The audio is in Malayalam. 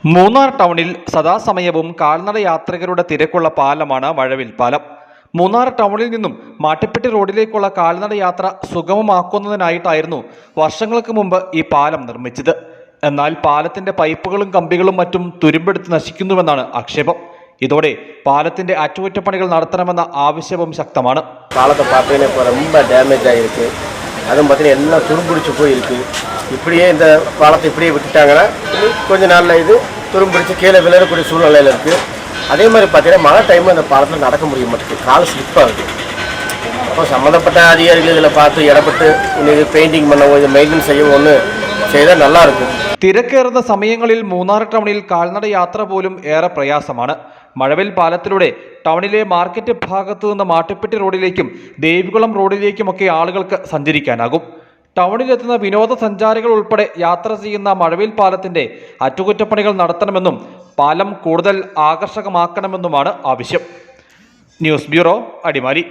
മൂന്നാർ ടൗണിൽ സദാസമയവും കാൽനട യാത്രികരുടെ തിരക്കുള്ള പാലമാണ് മഴവിൽ പാലം. മൂന്നാർ ടൗണിൽ നിന്നും മാട്ടുപ്പെട്ടി റോഡിലേക്കുള്ള കാൽനട യാത്ര സുഗമമാക്കുന്നതിനായിട്ടായിരുന്നു വർഷങ്ങൾക്ക് മുമ്പ് ഈ പാലം നിർമ്മിച്ചത്. എന്നാൽ പാലത്തിന്റെ പൈപ്പുകളും കമ്പികളും മറ്റും തുരുമ്പെടുത്ത് നശിക്കുന്നുവെന്നാണ് ആക്ഷേപം. ഇതോടെ പാലത്തിന്റെ അറ്റകുറ്റപ്പണികൾ നടത്തണമെന്ന ആവശ്യവും ശക്തമാണ്. பாலத்தை பார்த்தீங்கன்னா இப்போ ரொம்ப டேமேஜ் ஆகிருக்கு. அதுவும் பார்த்தீங்கன்னா எல்லாம் துரும்பிடிச்சு போயிருக்கு. இப்படியே இந்த பாலத்தை இப்படியே விட்டுட்டாங்கன்னா கொஞ்ச நாளில் இது துரும்பிடிச்சு கீழே விளையக்கூடிய சூழ்நிலையில் இருக்குது. அதே மாதிரி பார்த்தீங்கன்னா மழை டைமில் அந்த பாலத்தில் நடக்க முடிய மாட்டேங்குது, கால் ஸ்லிப்பாக இருக்குது. அப்போ சம்மந்தப்பட்ட அதிகாரிகள் இதில் பார்த்து இடப்பட்டு இன்னைக்கு பெயிண்டிங் பண்ணவோ இது மெயின்டெனன்ஸ் செய்யவும் ஒன்று ചെയ്താൽ നല്ലതായിരിക്കും. തിരക്കേറുന്ന സമയങ്ങളിൽ മൂന്നാർ ടൗണിൽ കാൽനട യാത്ര പോലും ഏറെ പ്രയാസമാണ്. മഴവിൽ പാലത്തിലൂടെ ടൗണിലെ മാർക്കറ്റ് ഭാഗത്തു നിന്ന് മാട്ടുപ്പെട്ടി റോഡിലേക്കും ദേവികുളം റോഡിലേക്കുമൊക്കെ ആളുകൾക്ക് സഞ്ചരിക്കാനാകും. ടൗണിലെത്തുന്ന വിനോദസഞ്ചാരികൾ ഉൾപ്പെടെ യാത്ര ചെയ്യുന്ന മഴവിൽ പാലത്തിന്റെ അറ്റകുറ്റപ്പണികൾ നടത്തണമെന്നും പാലം കൂടുതൽ ആകർഷകമാക്കണമെന്നുമാണ് ആവശ്യം. News bureau, Adimali.